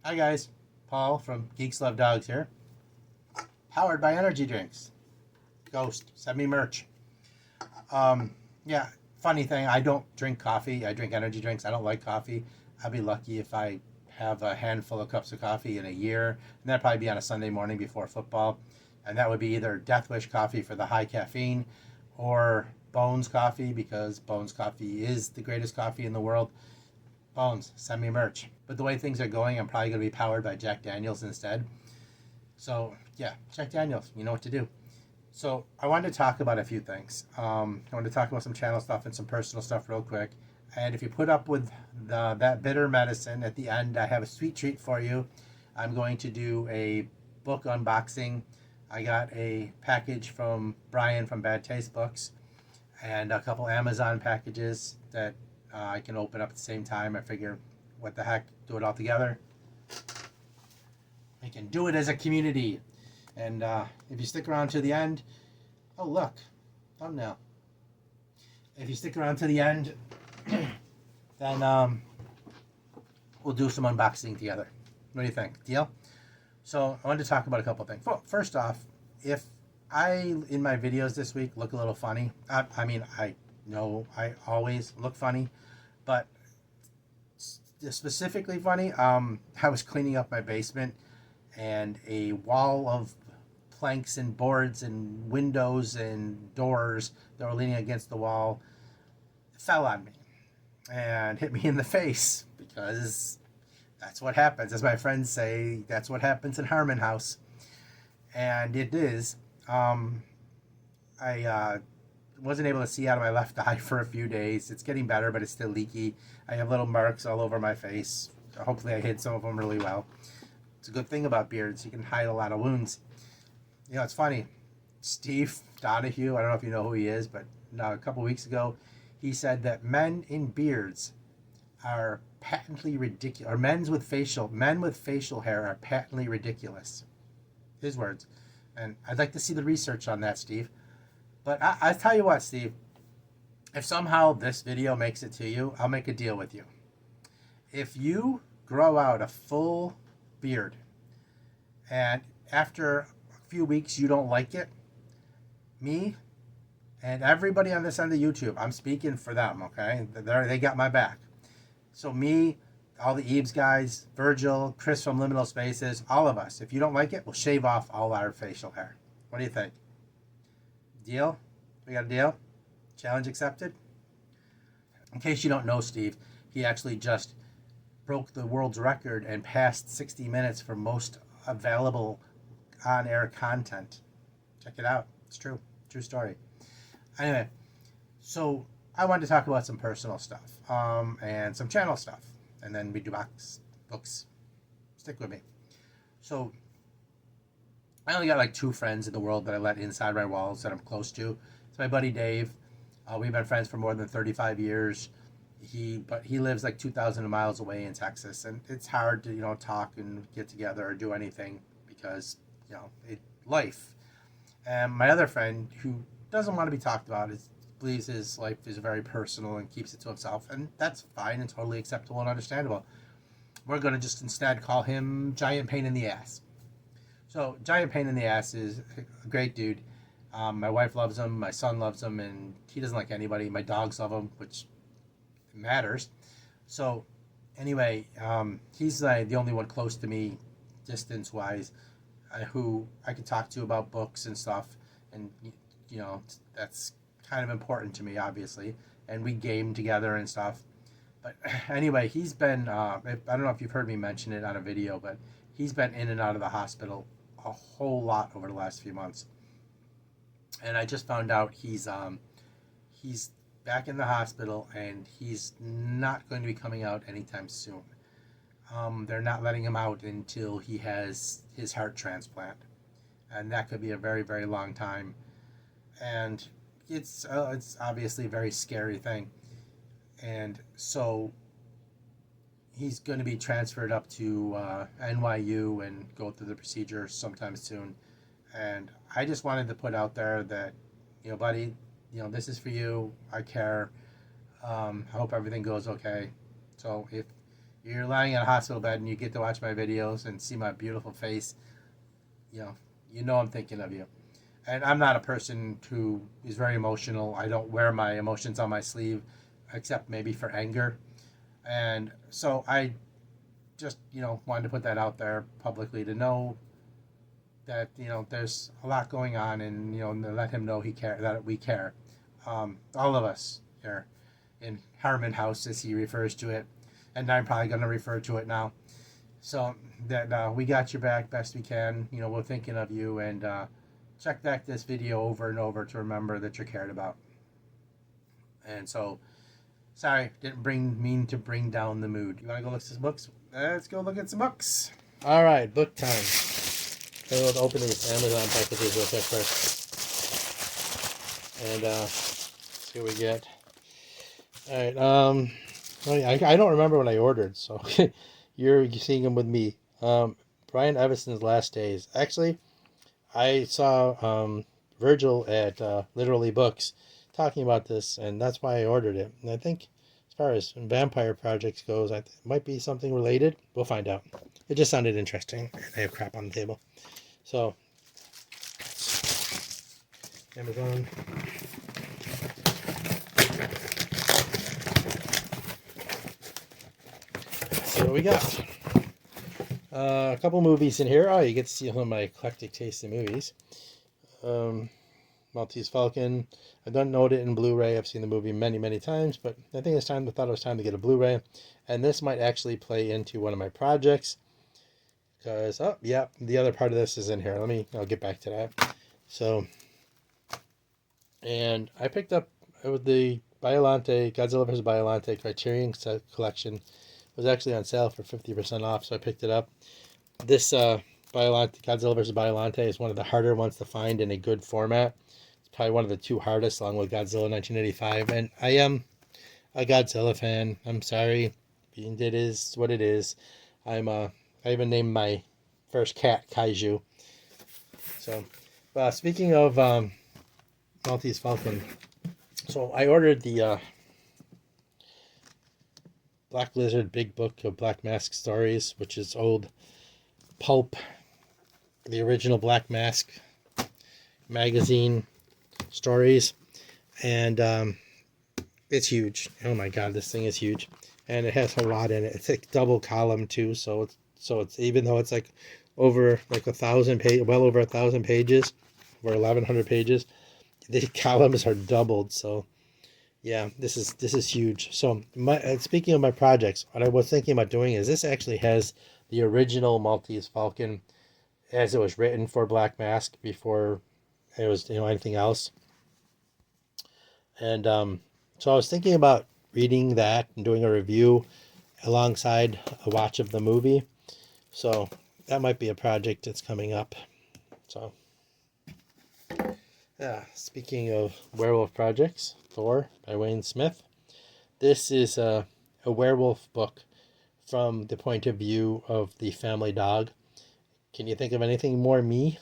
Hi guys, Paul from Geeks Love Dogs here. Powered by energy drinks. Ghost, send me merch. Um, yeah, funny thing, I don't drink coffee. I drink energy drinks. I don't like coffee. I'd be lucky if I have a handful of cups of coffee in a year, and that'd probably be on a Sunday morning before football. And that would be either Death Wish coffee for the high caffeine, or Bones coffee because Bones coffee is the greatest coffee in the world. Bones, send me merch. But the way things are going, I'm probably going to be powered by Jack Daniels instead. So yeah, Jack Daniels, you know what to do. So I wanted to talk about a few things. I wanted to talk about some channel stuff and some personal stuff real quick. And if you put up with that bitter medicine at the end, I have a sweet treat for you. I'm going to do a book unboxing. I got a package from Brian from Bad Taste Books and a couple Amazon packages that I can open up at the same time. I figure, what the heck, do it all together. We can do it as a community. And if you stick around to the end, oh look, thumbnail. If you stick around to the end, then we'll do some unboxing together. What do you think? Deal? So I wanted to talk about a couple things. Well, first off, if I in my videos this week look a little funny, I know I always look funny, but specifically funny. I was cleaning up my basement, and a wall of planks and boards and windows and doors that were leaning against the wall fell on me and hit me in the face because that's what happens. As my friends say, that's what happens in Harmon House. And it is. I wasn't able to see out of my left eye for a few days. It's getting better, but it's still leaky. I have little marks all over my face. Hopefully, I hid some of them really well. It's a good thing about beards. You can hide a lot of wounds. You know, it's funny. Steve Donahue, I don't know if you know who he is, but a couple weeks ago, he said that men in beards are patently ridiculous, or men with facial hair are patently ridiculous. His words. And I'd like to see the research on that, Steve. But I tell you what, Steve, if somehow this video makes it to you, I'll make a deal with you. If you grow out a full beard and after a few weeks you don't like it, me and everybody on this end of YouTube, I'm speaking for them, okay? They got my back. So me, all the Eves guys, Virgil, Chris from Liminal Spaces, all of us, if you don't like it, we'll shave off all our facial hair. What do you think? Deal? We got a deal? Challenge accepted? In case you don't know, Steve, he actually just broke the world's record and passed 60 minutes for most available on-air content. Check it out. It's true. True story. Anyway, so I wanted to talk about some personal stuff and some channel stuff. And then we do books. Stick with me. So I only got like two friends in the world that I let inside my walls that I'm close to. It's my buddy Dave. We've been friends for more than 35 years. But he lives like 2,000 miles away in Texas, and it's hard to talk and get together or do anything because life. And my other friend who doesn't want to be talked about believes his life is very personal and keeps it to himself, and that's fine and totally acceptable and understandable. We're going to just instead call him Giant Pain in the Ass. So Giant Pain in the Ass is a great dude. My wife loves him, my son loves him, and he doesn't like anybody. My dogs love him, which matters. So anyway, he's the only one close to me, distance wise, who I can talk to about books and stuff, and that's kind of important to me, obviously. And we game together and stuff. But anyway, he's been I don't know if you've heard me mention it on a video, but he's been in and out of the hospital a whole lot over the last few months. And I just found out he's back in the hospital, and he's not going to be coming out anytime soon. They're not letting him out until he has his heart transplant, and that could be a very, very long time. And it's obviously a very scary thing. And so he's going to be transferred up to NYU and go through the procedure sometime soon. And I just wanted to put out there that, buddy, this is for you. I care. I hope everything goes okay. So you're lying in a hospital bed and you get to watch my videos and see my beautiful face, you know I'm thinking of you. And I'm not a person who is very emotional. I don't wear my emotions on my sleeve, except maybe for anger. And so I just, wanted to put that out there publicly to know that, there's a lot going on, and, to let him know that we care. All of us here in Harmon House, as he refers to it, and I'm probably going to refer to it now. So that we got your back best we can. We're thinking of you, and check back this video over and over to remember that you're cared about. And so, sorry, didn't mean to bring down the mood. You want to go look at some books? Let's go look at some books. All right, book time. I'm going to open these Amazon packages real quick first. And see what we get. All right. I don't remember when I ordered, so you're seeing them with me. Brian Evanston's Last Days. Actually, I saw Virgil at Literally Books talking about this, and that's why I ordered it. And I think as far as vampire projects goes, it might be something related. We'll find out. It just sounded interesting. I have crap on the table. So, Amazon. So what we got? A couple movies in here. Oh, you get to see some of my eclectic taste in movies. Maltese Falcon. I don't know it in Blu-ray. I've seen the movie many, many times, but I think I thought it was time to get a Blu-ray. And this might actually play into one of my projects. Because, the other part of this is in here. I'll get back to that. So, and I picked up the Biollante, Godzilla vs. Biollante Criterion set collection. It was actually on sale for 50% off, so I picked it up. This Godzilla vs. Biollante is one of the harder ones to find in a good format. It's probably one of the two hardest, along with Godzilla 1985. And I am a Godzilla fan. I'm sorry. It is what it is. I even named my first cat Kaiju. So, speaking of Maltese Falcon, so I ordered the Black Lizard Big Book of Black Mask Stories, which is old pulp, the original Black Mask magazine stories, and it's huge. Oh my god, this thing is huge, and it has a lot in it. It's like double column too, so it's even though it's like over like 1,000 page, well over 1,000 pages, over 1,100 pages, the columns are doubled. So yeah, this is huge. So speaking of my projects, what I was thinking about doing is this actually has the original Maltese Falcon as it was written for Black Mask before it was anything else. And so I was thinking about reading that and doing a review alongside a watch of the movie. So that might be a project that's coming up. So yeah, speaking of werewolf projects, Thor by Wayne Smith. This is a werewolf book from the point of view of the family dog. Can you think of anything more me?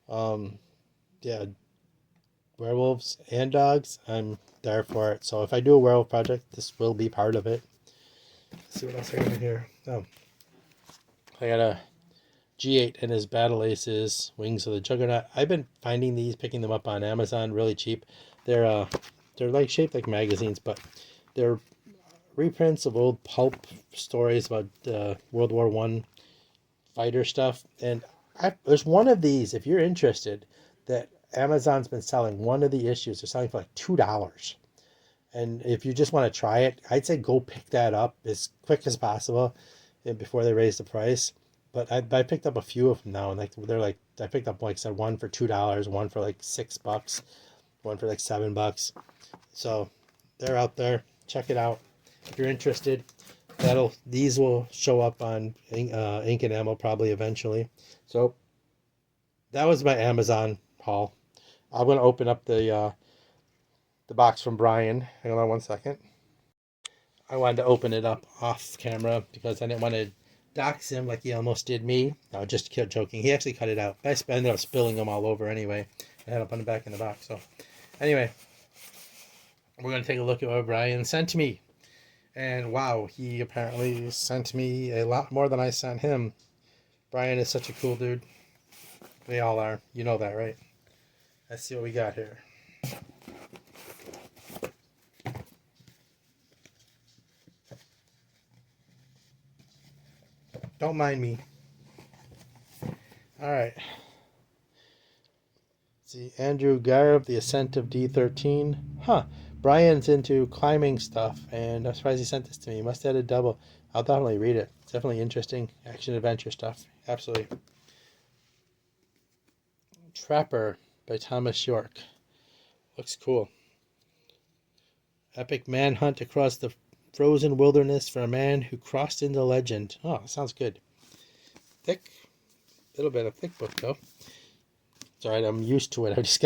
Yeah, werewolves and dogs, I'm there for it. So if I do a werewolf project, this will be part of it. Let's see what else I got in here. Oh, I got a G8 and his Battle Aces Wings of the Juggernaut. I've been finding these, picking them up on Amazon, really cheap. They're like shaped like magazines, but they're reprints of old pulp stories about World War I fighter stuff. And there's one of these, if you're interested, that Amazon's been selling. One of the issues they're selling for like $2. And if you just want to try it, I'd say go pick that up as quick as possible before they raise the price. But I picked up a few of them now, and I picked up like I said, one for $2, one for like $6, one for like $7. So they're out there. Check it out if you're interested. These will show up on Ink and Ammo probably eventually. So that was my Amazon haul. I'm gonna open up the box from Brian. Hang on 1 second. I wanted to open it up off camera because I didn't want to dox him like he almost did me. No, just joking. He actually cut it out. I ended up spilling them all over anyway. I had to put them back in the box. So anyway, we're going to take a look at what Brian sent to me. And wow, he apparently sent me a lot more than I sent him. Brian is such a cool dude. They all are. You know that, right? Let's see what we got here. Don't mind me. All right. Let's see, Andrew Garb, The Ascent of D13. Huh. Brian's into climbing stuff, and I'm surprised he sent this to me. He must have had a double. I'll definitely read it. It's definitely interesting action adventure stuff. Absolutely. Trapper by Thomas York. Looks cool. Epic manhunt across the frozen wilderness for a man who crossed into legend. Oh, sounds good. Thick. Little bit of thick book though. It's alright, I'm used to it. I've just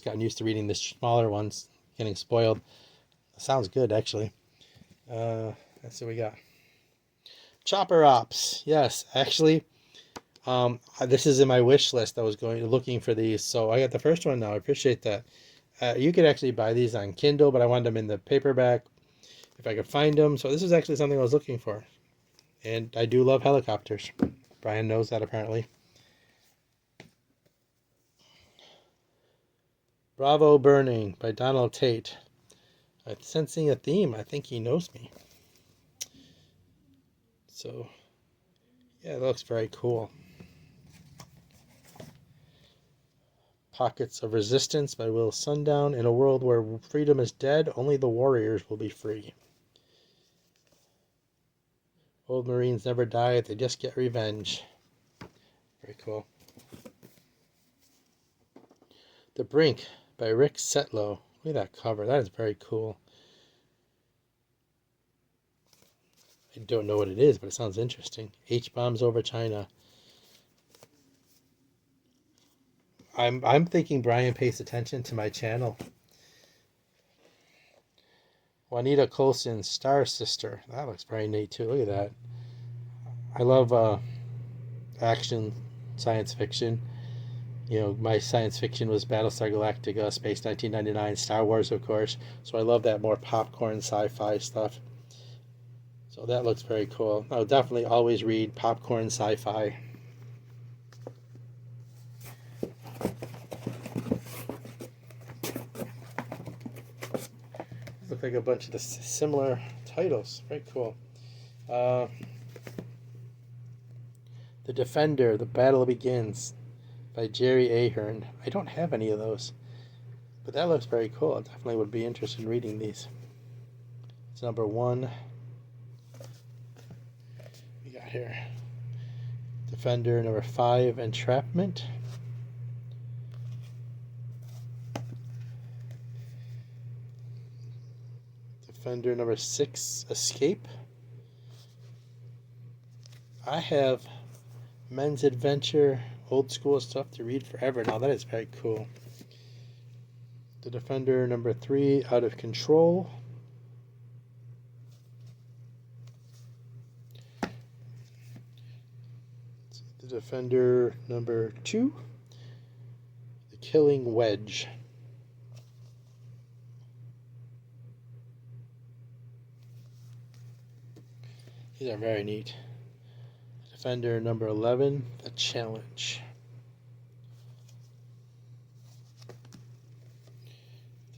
gotten used to reading the smaller ones, getting spoiled. Sounds good actually. Let's see what we got. Chopper Ops. Yes, actually, this is in my wish list. I was looking for these, so I got the first one now. I appreciate that. You could actually buy these on Kindle, but I wanted them in the paperback if I could find them. So this is actually something I was looking for, and I do love helicopters. Brian knows that apparently. Bravo Burning by Donald Tate. I'm sensing a theme. I think he knows me. So, yeah, it looks very cool. Pockets of Resistance by Will Sundown. In a world where freedom is dead, only the warriors will be free. Old Marines never die, they just get revenge. Very cool. The Brink by Rick Setlow. Look at that cover. That is very cool. I don't know what it is, but it sounds interesting. H-bombs over China. I'm thinking Brian pays attention to my channel. Juanita Colson, Star Sister. That looks very neat too. Look at that. I love action science fiction. You know, my science fiction was Battlestar Galactica, Space 1999, Star Wars, of course. So I love that more popcorn sci-fi stuff. So that looks very cool. I'll definitely always read popcorn sci-fi. Look like a bunch of the similar titles. Very cool. The Defender, The Battle Begins by Jerry Ahern. I don't have any of those, but that looks very cool. I definitely would be interested in reading these. It's number 1. We got here Defender number 5, Entrapment. Defender number 6, Escape. I have Men's Adventure, old school stuff to read forever now. That is very cool. The Defender number 3, Out of Control. The Defender number 2, The Killing Wedge. These are very neat. Defender number 11, The Challenge.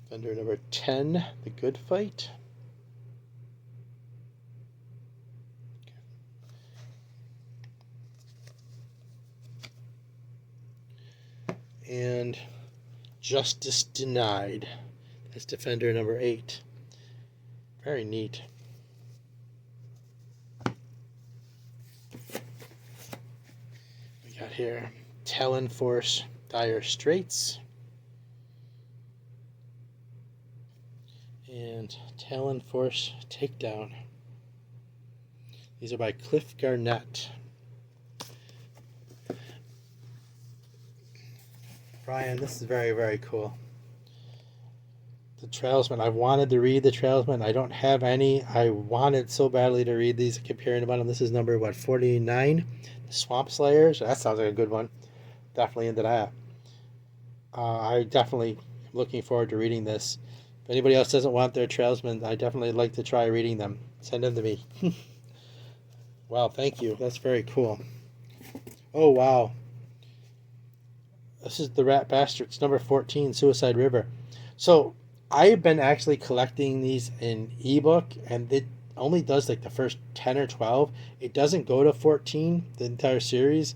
Defender number 10, The Good Fight. And Justice Denied. That's Defender number 8. Very neat. We got here Talon Force, Dire Straits. And Talon Force Takedown. These are by Cliff Garnett. Brian, this is very, very cool. The Trailsman. I've wanted to read The Trailsman. I don't have any. I wanted so badly to read these. I keep hearing about them. This is number, 49? The Swamp Slayers. That sounds like a good one. Definitely into that. I definitely am looking forward to reading this. If anybody else doesn't want their Trailsman, I definitely like to try reading them. Send them to me. Wow, thank you. That's very cool. Oh, wow. This is the Rat Bastards, number 14, Suicide River. So I've been actually collecting these in ebook, and it only does like the first 10 or 12. It doesn't go to 14, the entire series.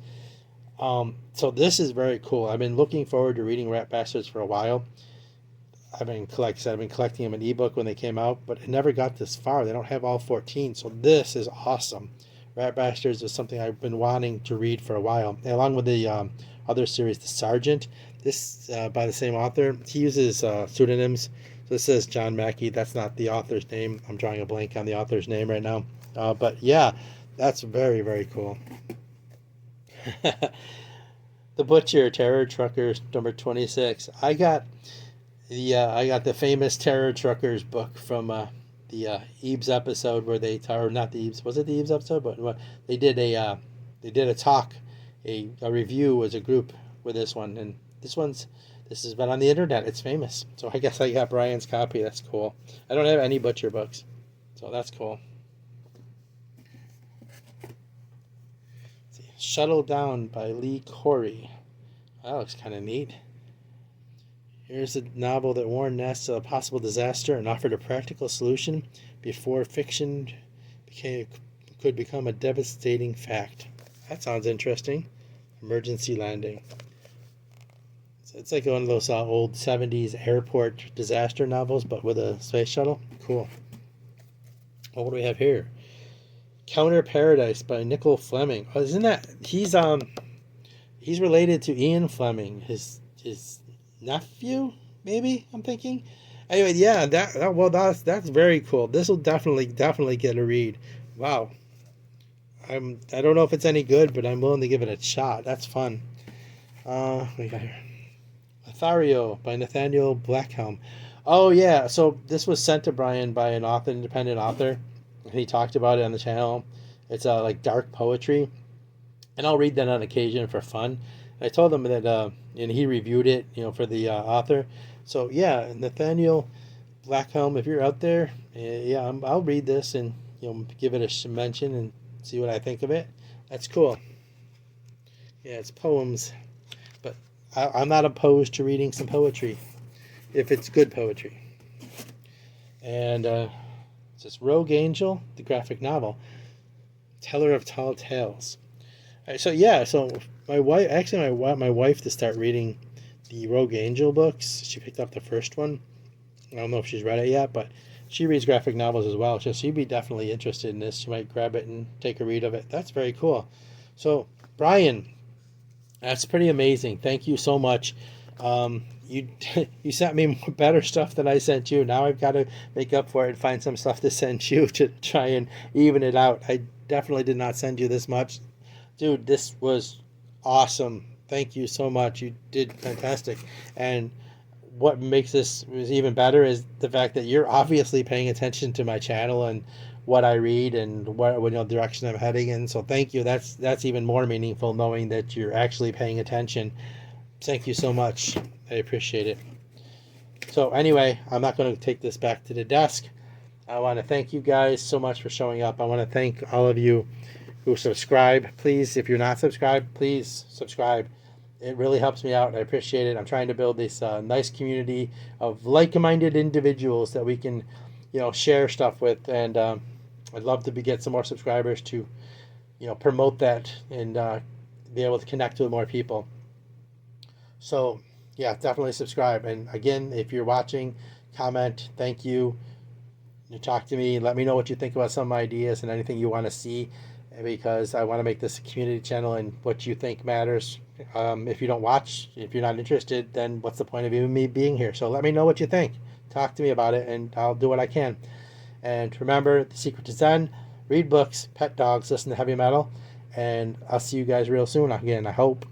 So this is very cool. I've been looking forward to reading Rat Bastards for a while. I've been collecting them in ebook when they came out, but it never got this far. They don't have all 14, so this is awesome. Rat Bastards is something I've been wanting to read for a while, along with the other series, The Sergeant. This by the same author. He uses pseudonyms. So this says John Mackey. That's not the author's name. I'm drawing a blank on the author's name right now. But yeah, that's very, very cool. The Butcher, Terror Truckers, number 26. I got the famous Terror Truckers book from the Eves episode where they, or not the Eves, was it the Eves episode? But they did a talk, a review as a group with this one, and this has been on the internet. It's famous, so I guess I got Brian's copy. That's cool. I don't have any Butcher books, so that's cool. Let's see. Shuttle Down by Lee Corey. That looks kind of neat. Here's a novel that warned NASA of a possible disaster and offered a practical solution before fiction could become a devastating fact. That sounds interesting. Emergency Landing. So it's like one of those old 70s airport disaster novels, but with a space shuttle. Cool. Well, what do we have here? Counter Paradise by Nicole Fleming. Oh, isn't that he's related to Ian Fleming, his nephew, maybe, I'm thinking. Anyway, yeah, that's very cool. This will definitely get a read. Wow. I don't know if it's any good, but I'm willing to give it a shot. That's fun. We got here Lothario by Nathaniel Blackhelm. Oh yeah, so this was sent to Brian by an independent author, and he talked about it on the channel. It's like dark poetry, and I'll read that on occasion for fun. I told him that, and he reviewed it, for the author. So yeah, Nathaniel Blackhelm, if you're out there, I'll read this and give it a mention and see what I think of it. That's cool. Yeah, it's poems, but I'm not opposed to reading some poetry if it's good poetry. And it's this Rogue Angel, the graphic novel, teller of tall tales. All right, so my wife to start reading the Rogue Angel books. She picked up the first one. I don't know if she's read it yet, but she reads graphic novels as well, so she'd be definitely interested in this. She might grab it and take a read of it. That's very cool. So, Brian, that's pretty amazing. Thank you so much. You sent me better stuff than I sent you. Now I've got to make up for it and find some stuff to send you to try and even it out. I definitely did not send you this much. Dude, this was awesome. Thank you so much. You did fantastic. And what makes this even better is the fact that you're obviously paying attention to my channel and what I read and what direction I'm heading in. So thank you. That's even more meaningful, knowing that you're actually paying attention. Thank you so much. I appreciate it. So anyway, I'm not going to take this back to the desk. I want to thank you guys so much for showing up. I want to thank all of you who subscribe. Please, if you're not subscribed, please subscribe. It really helps me out. I appreciate it. I'm trying to build this nice community of like-minded individuals that we can, share stuff with. And I'd love to get some more subscribers to, promote that and be able to connect with more people. So, yeah, definitely subscribe. And again, if you're watching, comment. Thank you. You talk to me. Let me know what you think about some ideas and anything you want to see, because I want to make this a community channel, and what you think matters. If you don't watch, if you're not interested, then what's the point of even me being here? So let me know what you think. Talk to me about it, and I'll do what I can. And remember, the secret to Zen: read books, pet dogs, listen to heavy metal, and I'll see you guys real soon again, I hope.